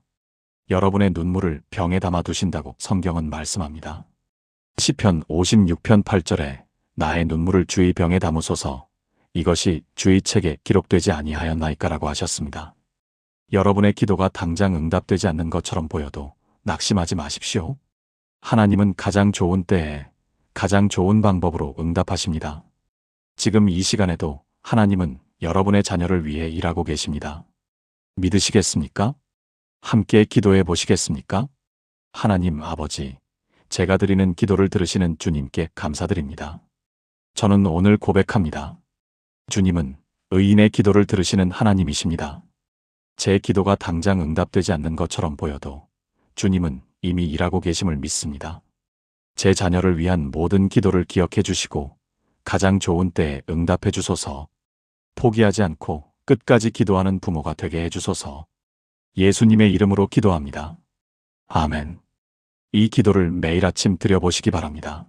여러분의 눈물을 병에 담아 두신다고 성경은 말씀합니다. 시편 56편 8절에 나의 눈물을 주의 병에 담으소서, 이것이 주의 책에 기록되지 아니하였나이까라고 하셨습니다. 여러분의 기도가 당장 응답되지 않는 것처럼 보여도 낙심하지 마십시오. 하나님은 가장 좋은 때에 가장 좋은 방법으로 응답하십니다. 지금 이 시간에도 하나님은 여러분의 자녀를 위해 일하고 계십니다. 믿으시겠습니까? 함께 기도해 보시겠습니까? 하나님 아버지, 제가 드리는 기도를 들으시는 주님께 감사드립니다. 저는 오늘 고백합니다. 주님은 의인의 기도를 들으시는 하나님이십니다. 제 기도가 당장 응답되지 않는 것처럼 보여도 주님은 이미 일하고 계심을 믿습니다. 제 자녀를 위한 모든 기도를 기억해 주시고 가장 좋은 때에 응답해 주소서. 포기하지 않고 끝까지 기도하는 부모가 되게 해 주소서. 예수님의 이름으로 기도합니다. 아멘. 이 기도를 매일 아침 드려보시기 바랍니다.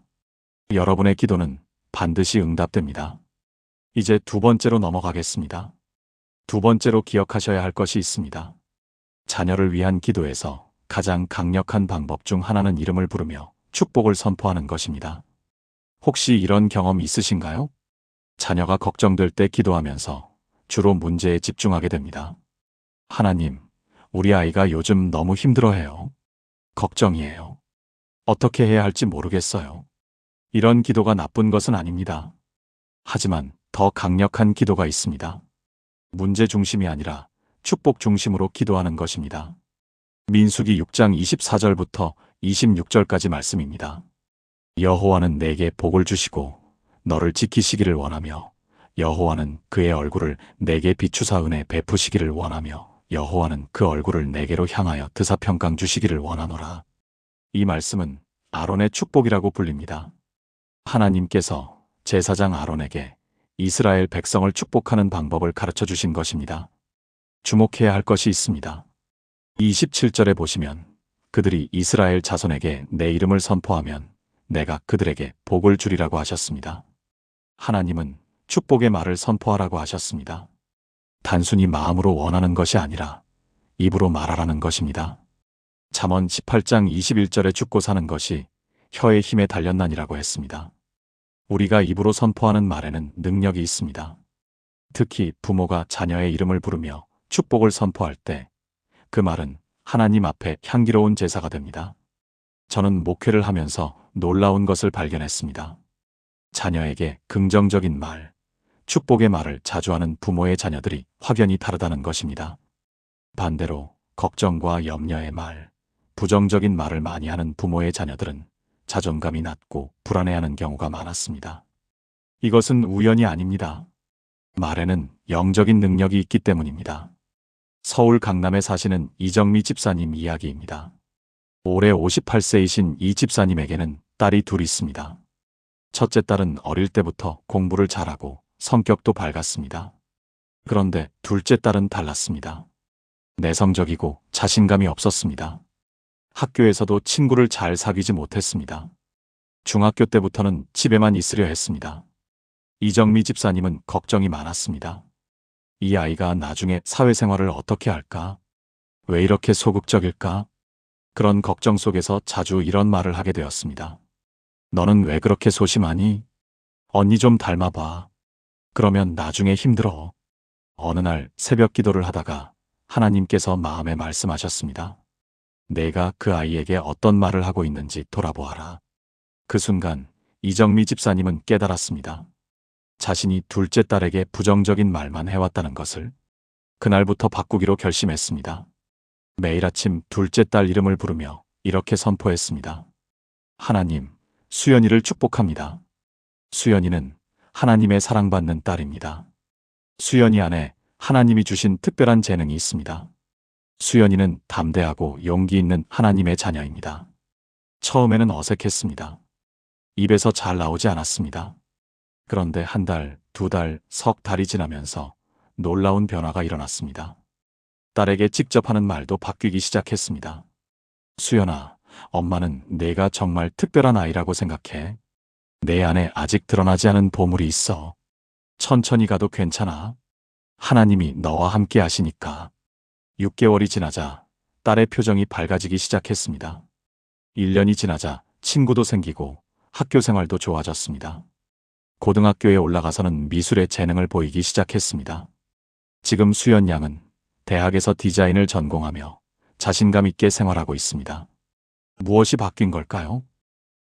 여러분의 기도는 반드시 응답됩니다. 이제 두 번째로 넘어가겠습니다. 두 번째로 기억하셔야 할 것이 있습니다. 자녀를 위한 기도에서 가장 강력한 방법 중 하나는 이름을 부르며 축복을 선포하는 것입니다. 혹시 이런 경험 있으신가요? 자녀가 걱정될 때 기도하면서 주로 문제에 집중하게 됩니다. 하나님, 우리 아이가 요즘 너무 힘들어해요. 걱정이에요. 어떻게 해야 할지 모르겠어요. 이런 기도가 나쁜 것은 아닙니다. 하지만 더 강력한 기도가 있습니다. 문제 중심이 아니라 축복 중심으로 기도하는 것입니다. 민수기 6장 24절부터 26절까지 말씀입니다. 여호와는 내게 복을 주시고 너를 지키시기를 원하며 여호와는 그의 얼굴을 내게 비추사 은혜 베푸시기를 원하며 여호와는 그 얼굴을 내게로 향하여 드사 평강 주시기를 원하노라. 이 말씀은 아론의 축복이라고 불립니다. 하나님께서 제사장 아론에게 이스라엘 백성을 축복하는 방법을 가르쳐 주신 것입니다. 주목해야 할 것이 있습니다. 27절에 보시면 그들이 이스라엘 자손에게 내 이름을 선포하면 내가 그들에게 복을 주리라고 하셨습니다. 하나님은 축복의 말을 선포하라고 하셨습니다. 단순히 마음으로 원하는 것이 아니라 입으로 말하라는 것입니다. 잠언 18장 21절에 죽고 사는 것이 혀의 힘에 달렸나니라고 했습니다. 우리가 입으로 선포하는 말에는 능력이 있습니다. 특히 부모가 자녀의 이름을 부르며 축복을 선포할 때 그 말은 하나님 앞에 향기로운 제사가 됩니다. 저는 목회를 하면서 놀라운 것을 발견했습니다. 자녀에게 긍정적인 말, 축복의 말을 자주 하는 부모의 자녀들이 확연히 다르다는 것입니다. 반대로 걱정과 염려의 말, 부정적인 말을 많이 하는 부모의 자녀들은 자존감이 낮고 불안해하는 경우가 많았습니다. 이것은 우연이 아닙니다. 말에는 영적인 능력이 있기 때문입니다. 서울 강남에 사시는 이정미 집사님 이야기입니다. 올해 58세이신 이 집사님에게는 딸이 둘 있습니다. 첫째 딸은 어릴 때부터 공부를 잘하고 성격도 밝았습니다. 그런데 둘째 딸은 달랐습니다. 내성적이고 자신감이 없었습니다. 학교에서도 친구를 잘 사귀지 못했습니다. 중학교 때부터는 집에만 있으려 했습니다. 이정미 집사님은 걱정이 많았습니다. 이 아이가 나중에 사회생활을 어떻게 할까? 왜 이렇게 소극적일까? 그런 걱정 속에서 자주 이런 말을 하게 되었습니다. 너는 왜 그렇게 소심하니? 언니 좀 닮아봐. 그러면 나중에 힘들어. 어느 날 새벽 기도를 하다가 하나님께서 마음에 말씀하셨습니다. 내가 그 아이에게 어떤 말을 하고 있는지 돌아보아라. 그 순간 이정미 집사님은 깨달았습니다. 자신이 둘째 딸에게 부정적인 말만 해왔다는 것을. 그날부터 바꾸기로 결심했습니다. 매일 아침 둘째 딸 이름을 부르며 이렇게 선포했습니다. 하나님, 수연이를 축복합니다. 수연이는 하나님의 사랑받는 딸입니다. 수연이 안에 하나님이 주신 특별한 재능이 있습니다. 수연이는 담대하고 용기 있는 하나님의 자녀입니다. 처음에는 어색했습니다. 입에서 잘 나오지 않았습니다. 그런데 한 달, 두 달, 석 달이 지나면서 놀라운 변화가 일어났습니다. 딸에게 직접 하는 말도 바뀌기 시작했습니다. 수연아, 엄마는 내가 정말 특별한 아이라고 생각해. 내 안에 아직 드러나지 않은 보물이 있어. 천천히 가도 괜찮아. 하나님이 너와 함께 하시니까. 6개월이 지나자 딸의 표정이 밝아지기 시작했습니다. 1년이 지나자 친구도 생기고 학교 생활도 좋아졌습니다. 고등학교에 올라가서는 미술의 재능을 보이기 시작했습니다. 지금 수연 양은 대학에서 디자인을 전공하며 자신감 있게 생활하고 있습니다. 무엇이 바뀐 걸까요?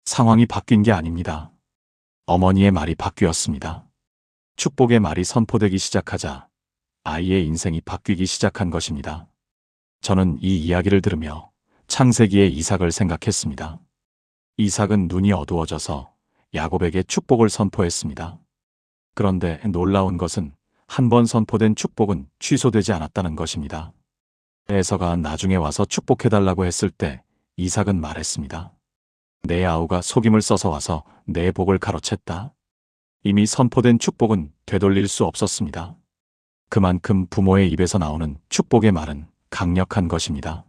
상황이 바뀐 게 아닙니다. 어머니의 말이 바뀌었습니다. 축복의 말이 선포되기 시작하자 아이의 인생이 바뀌기 시작한 것입니다. 저는 이 이야기를 들으며 창세기의 이삭을 생각했습니다. 이삭은 눈이 어두워져서 야곱에게 축복을 선포했습니다. 그런데 놀라운 것은 한 번 선포된 축복은 취소되지 않았다는 것입니다. 에서가 나중에 와서 축복해달라고 했을 때 이삭은 말했습니다. 내 아우가 속임을 써서 와서 내 복을 가로챘다. 이미 선포된 축복은 되돌릴 수 없었습니다. 그만큼 부모의 입에서 나오는 축복의 말은 강력한 것입니다.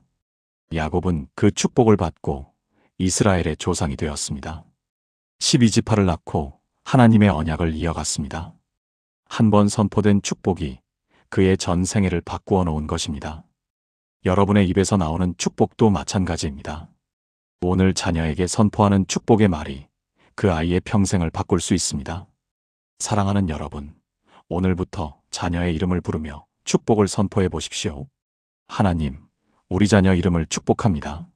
야곱은 그 축복을 받고 이스라엘의 조상이 되었습니다. 12지파를 낳고 하나님의 언약을 이어갔습니다. 한 번 선포된 축복이 그의 전 생애를 바꾸어 놓은 것입니다. 여러분의 입에서 나오는 축복도 마찬가지입니다. 오늘 자녀에게 선포하는 축복의 말이 그 아이의 평생을 바꿀 수 있습니다. 사랑하는 여러분, 오늘부터 자녀의 이름을 부르며 축복을 선포해 보십시오. 하나님, 우리 자녀 이름을 축복합니다.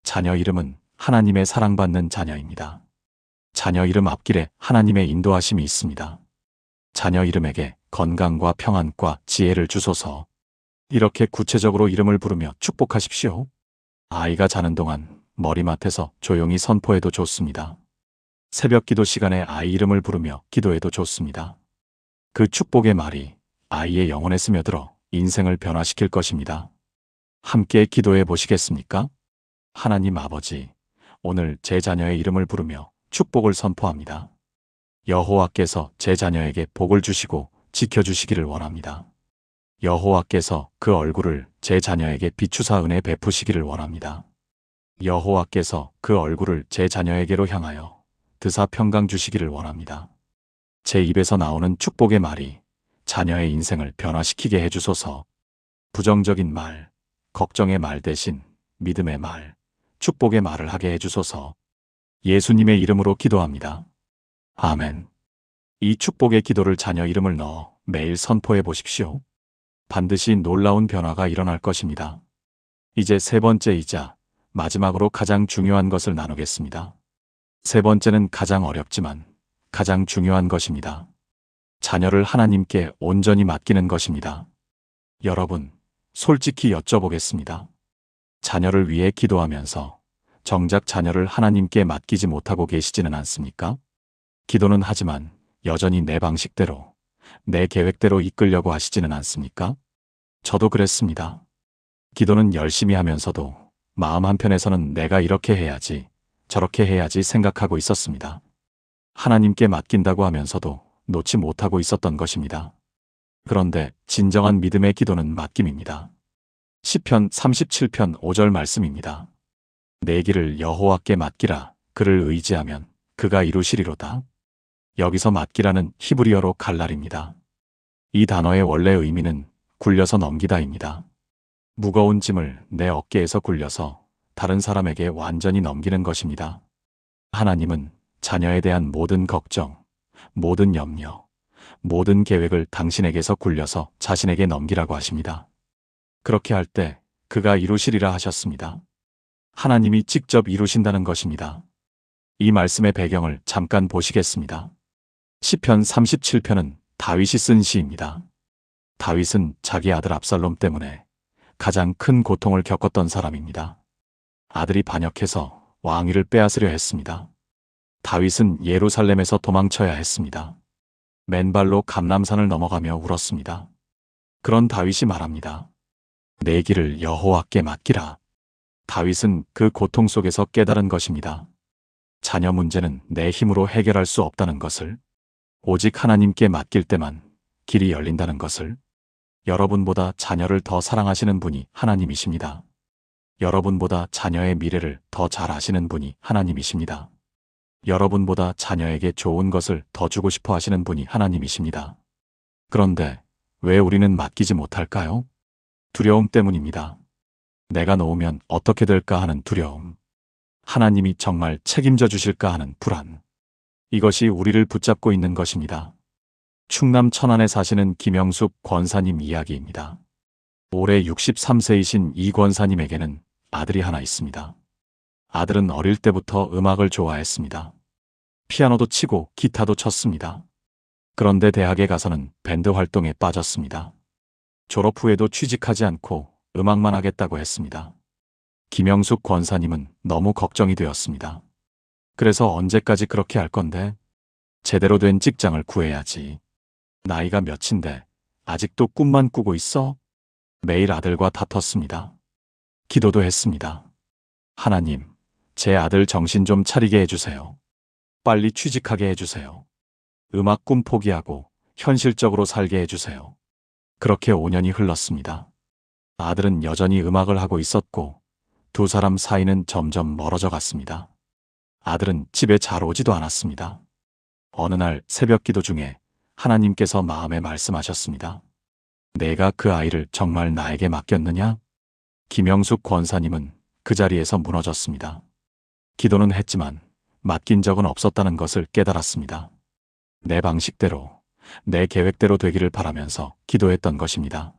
자녀 이름은 하나님의 사랑받는 자녀입니다. 자녀 이름 앞길에 하나님의 인도하심이 있습니다. 자녀 이름에게 건강과 평안과 지혜를 주소서. 이렇게 구체적으로 이름을 부르며 축복하십시오. 아이가 자는 동안 머리맡에서 조용히 선포해도 좋습니다. 새벽 기도 시간에 아이 이름을 부르며 기도해도 좋습니다. 그 축복의 말이 아이의 영혼에 스며들어 인생을 변화시킬 것입니다. 함께 기도해 보시겠습니까? 하나님 아버지, 오늘 제 자녀의 이름을 부르며 축복을 선포합니다. 여호와께서 제 자녀에게 복을 주시고 지켜주시기를 원합니다. 여호와께서 그 얼굴을 제 자녀에게 비추사 은혜 베푸시기를 원합니다. 여호와께서 그 얼굴을 제 자녀에게로 향하여 드사 평강 주시기를 원합니다. 제 입에서 나오는 축복의 말이 자녀의 인생을 변화시키게 해주소서. 부정적인 말, 걱정의 말 대신 믿음의 말, 축복의 말을 하게 해주소서. 예수님의 이름으로 기도합니다. 아멘. 이 축복의 기도를 자녀 이름을 넣어 매일 선포해 보십시오. 반드시 놀라운 변화가 일어날 것입니다. 이제 세 번째이자 마지막으로 가장 중요한 것을 나누겠습니다. 세 번째는 가장 어렵지만 가장 중요한 것입니다. 자녀를 하나님께 온전히 맡기는 것입니다. 여러분, 솔직히 여쭤보겠습니다. 자녀를 위해 기도하면서 정작 자녀를 하나님께 맡기지 못하고 계시지는 않습니까? 기도는 하지만 여전히 내 방식대로, 내 계획대로 이끌려고 하시지는 않습니까? 저도 그랬습니다. 기도는 열심히 하면서도 마음 한편에서는 내가 이렇게 해야지, 저렇게 해야지 생각하고 있었습니다. 하나님께 맡긴다고 하면서도 놓지 못하고 있었던 것입니다. 그런데 진정한 믿음의 기도는 맡김입니다. 시편 37편 5절 말씀입니다. 내 길을 여호와께 맡기라. 그를 의지하면 그가 이루시리로다. 여기서 맡기라는 히브리어로 갈랄입니다. 이 단어의 원래 의미는 굴려서 넘기다입니다. 무거운 짐을 내 어깨에서 굴려서 다른 사람에게 완전히 넘기는 것입니다. 하나님은 자녀에 대한 모든 걱정, 모든 염려, 모든 계획을 당신에게서 굴려서 자신에게 넘기라고 하십니다. 그렇게 할 때 그가 이루시리라 하셨습니다. 하나님이 직접 이루신다는 것입니다. 이 말씀의 배경을 잠깐 보시겠습니다. 시편 37편은 다윗이 쓴 시입니다. 다윗은 자기 아들 압살롬 때문에 가장 큰 고통을 겪었던 사람입니다. 아들이 반역해서 왕위를 빼앗으려 했습니다. 다윗은 예루살렘에서 도망쳐야 했습니다. 맨발로 감람산을 넘어가며 울었습니다. 그런 다윗이 말합니다. 내 길을 여호와께 맡기라. 다윗은 그 고통 속에서 깨달은 것입니다. 자녀 문제는 내 힘으로 해결할 수 없다는 것을, 오직 하나님께 맡길 때만 길이 열린다는 것을. 여러분보다 자녀를 더 사랑하시는 분이 하나님이십니다. 여러분보다 자녀의 미래를 더 잘 아시는 분이 하나님이십니다. 여러분보다 자녀에게 좋은 것을 더 주고 싶어 하시는 분이 하나님이십니다. 그런데 왜 우리는 맡기지 못할까요? 두려움 때문입니다. 내가 놓으면 어떻게 될까 하는 두려움. 하나님이 정말 책임져 주실까 하는 불안. 이것이 우리를 붙잡고 있는 것입니다. 충남 천안에 사시는 김영숙 권사님 이야기입니다. 올해 63세이신 이 권사님에게는 아들이 하나 있습니다. 아들은 어릴 때부터 음악을 좋아했습니다. 피아노도 치고 기타도 쳤습니다. 그런데 대학에 가서는 밴드 활동에 빠졌습니다. 졸업 후에도 취직하지 않고 음악만 하겠다고 했습니다. 김영숙 권사님은 너무 걱정이 되었습니다. 그래서 언제까지 그렇게 할 건데? 제대로 된 직장을 구해야지. 나이가 몇인데 아직도 꿈만 꾸고 있어? 매일 아들과 다퉜습니다. 기도도 했습니다. 하나님, 제 아들 정신 좀 차리게 해주세요. 빨리 취직하게 해주세요. 음악 꿈 포기하고 현실적으로 살게 해주세요. 그렇게 5년이 흘렀습니다. 아들은 여전히 음악을 하고 있었고 두 사람 사이는 점점 멀어져 갔습니다. 아들은 집에 잘 오지도 않았습니다. 어느 날 새벽 기도 중에 하나님께서 마음에 말씀하셨습니다. 내가 그 아이를 정말 나에게 맡겼느냐? 김영숙 권사님은 그 자리에서 무너졌습니다. 기도는 했지만 맡긴 적은 없었다는 것을 깨달았습니다. 내 방식대로, 내 계획대로 되기를 바라면서 기도했던 것입니다.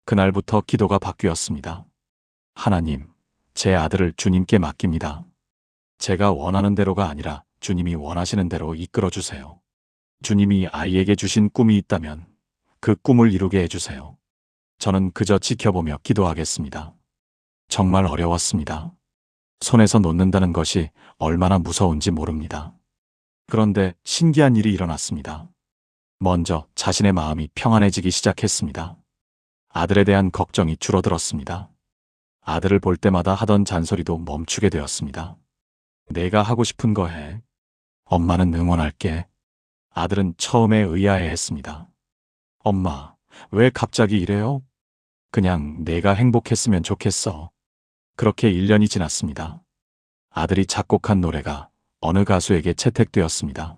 그날부터 기도가 바뀌었습니다. 하나님, 제 아들을 주님께 맡깁니다. 제가 원하는 대로가 아니라 주님이 원하시는 대로 이끌어 주세요. 주님이 아이에게 주신 꿈이 있다면 그 꿈을 이루게 해주세요. 저는 그저 지켜보며 기도하겠습니다. 정말 어려웠습니다. 손에서 놓는다는 것이 얼마나 무서운지 모릅니다. 그런데 신기한 일이 일어났습니다. 먼저 자신의 마음이 평안해지기 시작했습니다. 아들에 대한 걱정이 줄어들었습니다. 아들을 볼 때마다 하던 잔소리도 멈추게 되었습니다. 내가 하고 싶은 거 해. 엄마는 응원할게. 아들은 처음에 의아해했습니다. 엄마, 왜 갑자기 이래요? 그냥 내가 행복했으면 좋겠어. 그렇게 1년이 지났습니다. 아들이 작곡한 노래가 어느 가수에게 채택되었습니다.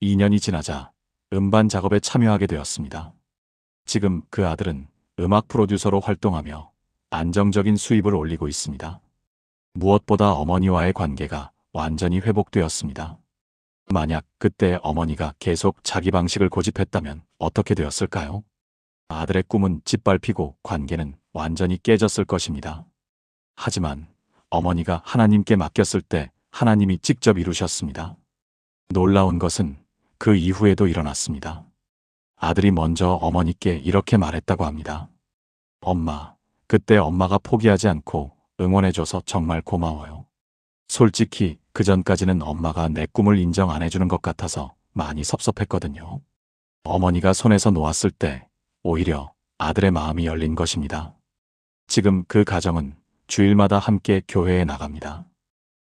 2년이 지나자 음반 작업에 참여하게 되었습니다. 지금 그 아들은 음악 프로듀서로 활동하며 안정적인 수입을 올리고 있습니다. 무엇보다 어머니와의 관계가 완전히 회복되었습니다. 만약 그때 어머니가 계속 자기 방식을 고집했다면 어떻게 되었을까요? 아들의 꿈은 짓밟히고 관계는 완전히 깨졌을 것입니다. 하지만 어머니가 하나님께 맡겼을 때 하나님이 직접 이루셨습니다. 놀라운 것은 그 이후에도 일어났습니다. 아들이 먼저 어머니께 이렇게 말했다고 합니다. 엄마, 그때 엄마가 포기하지 않고 응원해줘서 정말 고마워요. 솔직히 그전까지는 엄마가 내 꿈을 인정 안 해주는 것 같아서 많이 섭섭했거든요. 어머니가 손에서 놓았을 때 오히려 아들의 마음이 열린 것입니다. 지금 그 가정은 주일마다 함께 교회에 나갑니다.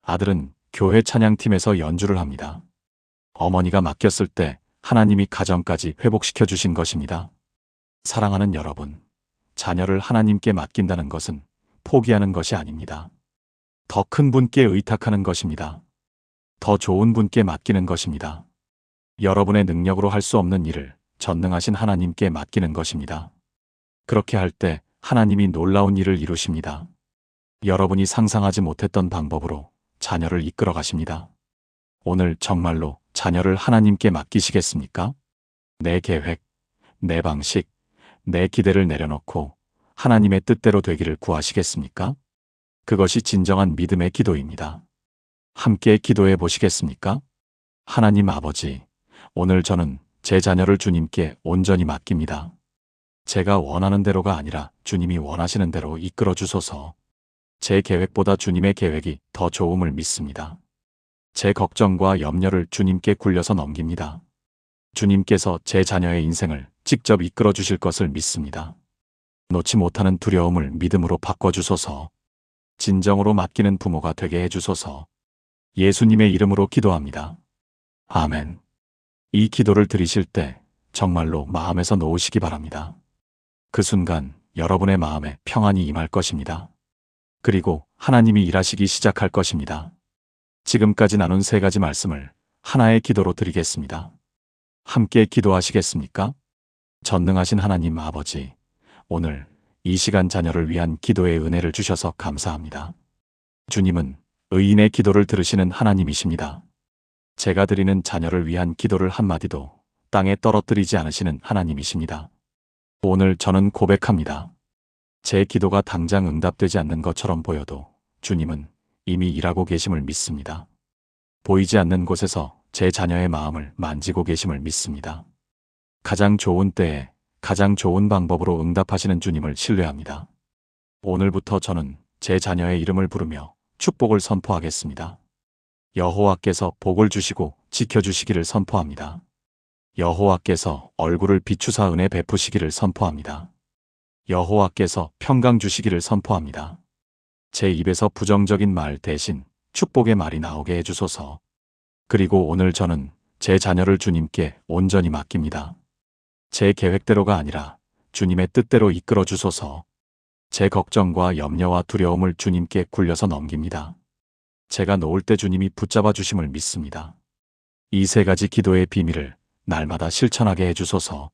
아들은 교회 찬양팀에서 연주를 합니다. 어머니가 맡겼을 때 하나님이 가정까지 회복시켜 주신 것입니다. 사랑하는 여러분, 자녀를 하나님께 맡긴다는 것은 포기하는 것이 아닙니다. 더 큰 분께 의탁하는 것입니다. 더 좋은 분께 맡기는 것입니다. 여러분의 능력으로 할 수 없는 일을 전능하신 하나님께 맡기는 것입니다. 그렇게 할 때 하나님이 놀라운 일을 이루십니다. 여러분이 상상하지 못했던 방법으로 자녀를 이끌어 가십니다. 오늘 정말로 자녀를 하나님께 맡기시겠습니까? 내 계획, 내 방식, 내 기대를 내려놓고 하나님의 뜻대로 되기를 구하시겠습니까? 그것이 진정한 믿음의 기도입니다. 함께 기도해 보시겠습니까? 하나님 아버지, 오늘 저는 제 자녀를 주님께 온전히 맡깁니다. 제가 원하는 대로가 아니라 주님이 원하시는 대로 이끌어 주소서. 제 계획보다 주님의 계획이 더 좋음을 믿습니다. 제 걱정과 염려를 주님께 굴려서 넘깁니다. 주님께서 제 자녀의 인생을 직접 이끌어 주실 것을 믿습니다. 놓지 못하는 두려움을 믿음으로 바꿔주소서. 진정으로 맡기는 부모가 되게 해주소서. 예수님의 이름으로 기도합니다. 아멘. 이 기도를 드리실 때 정말로 마음에서 놓으시기 바랍니다. 그 순간 여러분의 마음에 평안이 임할 것입니다. 그리고 하나님이 일하시기 시작할 것입니다. 지금까지 나눈 세 가지 말씀을 하나의 기도로 드리겠습니다. 함께 기도하시겠습니까? 전능하신 하나님 아버지, 오늘 이 시간 자녀를 위한 기도의 은혜를 주셔서 감사합니다. 주님은 의인의 기도를 들으시는 하나님이십니다. 제가 드리는 자녀를 위한 기도를 한마디도 땅에 떨어뜨리지 않으시는 하나님이십니다. 오늘 저는 고백합니다. 제 기도가 당장 응답되지 않는 것처럼 보여도 주님은 이미 일하고 계심을 믿습니다. 보이지 않는 곳에서 제 자녀의 마음을 만지고 계심을 믿습니다. 가장 좋은 때에 가장 좋은 방법으로 응답하시는 주님을 신뢰합니다. 오늘부터 저는 제 자녀의 이름을 부르며 축복을 선포하겠습니다. 여호와께서 복을 주시고 지켜주시기를 선포합니다. 여호와께서 얼굴을 비추사 은혜 베푸시기를 선포합니다. 여호와께서 평강 주시기를 선포합니다. 제 입에서 부정적인 말 대신 축복의 말이 나오게 해주소서. 그리고 오늘 저는 제 자녀를 주님께 온전히 맡깁니다. 제 계획대로가 아니라 주님의 뜻대로 이끌어 주소서. 제 걱정과 염려와 두려움을 주님께 굴려서 넘깁니다. 제가 놓을 때 주님이 붙잡아 주심을 믿습니다. 이 세 가지 기도의 비밀을 날마다 실천하게 해주소서.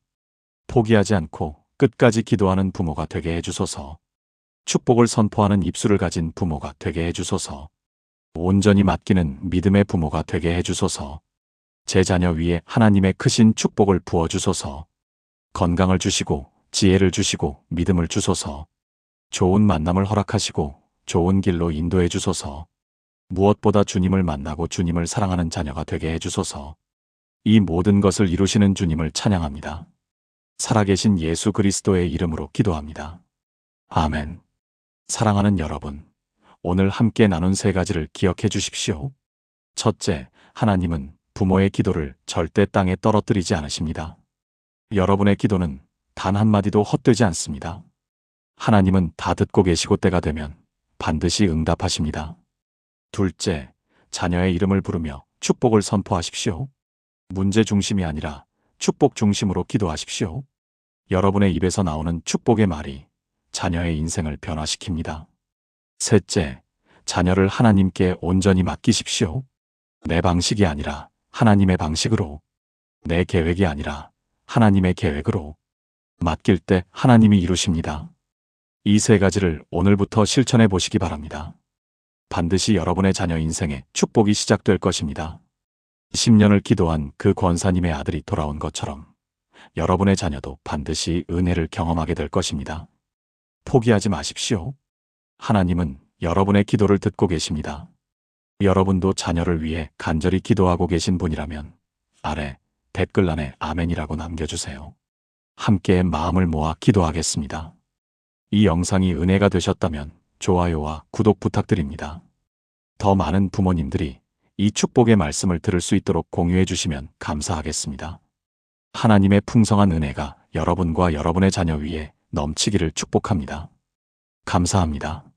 포기하지 않고 끝까지 기도하는 부모가 되게 해주소서. 축복을 선포하는 입술을 가진 부모가 되게 해주소서. 온전히 맡기는 믿음의 부모가 되게 해주소서. 제 자녀 위에 하나님의 크신 축복을 부어주소서. 건강을 주시고 지혜를 주시고 믿음을 주소서. 좋은 만남을 허락하시고 좋은 길로 인도해 주소서. 무엇보다 주님을 만나고 주님을 사랑하는 자녀가 되게 해주소서. 이 모든 것을 이루시는 주님을 찬양합니다. 살아계신 예수 그리스도의 이름으로 기도합니다. 아멘. 사랑하는 여러분, 오늘 함께 나눈 세 가지를 기억해 주십시오. 첫째, 하나님은 부모의 기도를 절대 땅에 떨어뜨리지 않으십니다. 여러분의 기도는 단 한마디도 헛되지 않습니다. 하나님은 다 듣고 계시고 때가 되면 반드시 응답하십니다. 둘째, 자녀의 이름을 부르며 축복을 선포하십시오. 문제 중심이 아니라 축복 중심으로 기도하십시오. 여러분의 입에서 나오는 축복의 말이 자녀의 인생을 변화시킵니다. 셋째, 자녀를 하나님께 온전히 맡기십시오. 내 방식이 아니라 하나님의 방식으로, 내 계획이 아니라 하나님의 계획으로 맡길 때 하나님이 이루십니다. 이 세 가지를 오늘부터 실천해 보시기 바랍니다. 반드시 여러분의 자녀 인생에 축복이 시작될 것입니다. 10년을 기도한 그 권사님의 아들이 돌아온 것처럼 여러분의 자녀도 반드시 은혜를 경험하게 될 것입니다. 포기하지 마십시오. 하나님은 여러분의 기도를 듣고 계십니다. 여러분도 자녀를 위해 간절히 기도하고 계신 분이라면 아래 댓글란에 아멘이라고 남겨주세요. 함께 마음을 모아 기도하겠습니다. 이 영상이 은혜가 되셨다면 좋아요와 구독 부탁드립니다. 더 많은 부모님들이 이 축복의 말씀을 들을 수 있도록 공유해 주시면 감사하겠습니다. 하나님의 풍성한 은혜가 여러분과 여러분의 자녀 위에 넘치기를 축복합니다. 감사합니다.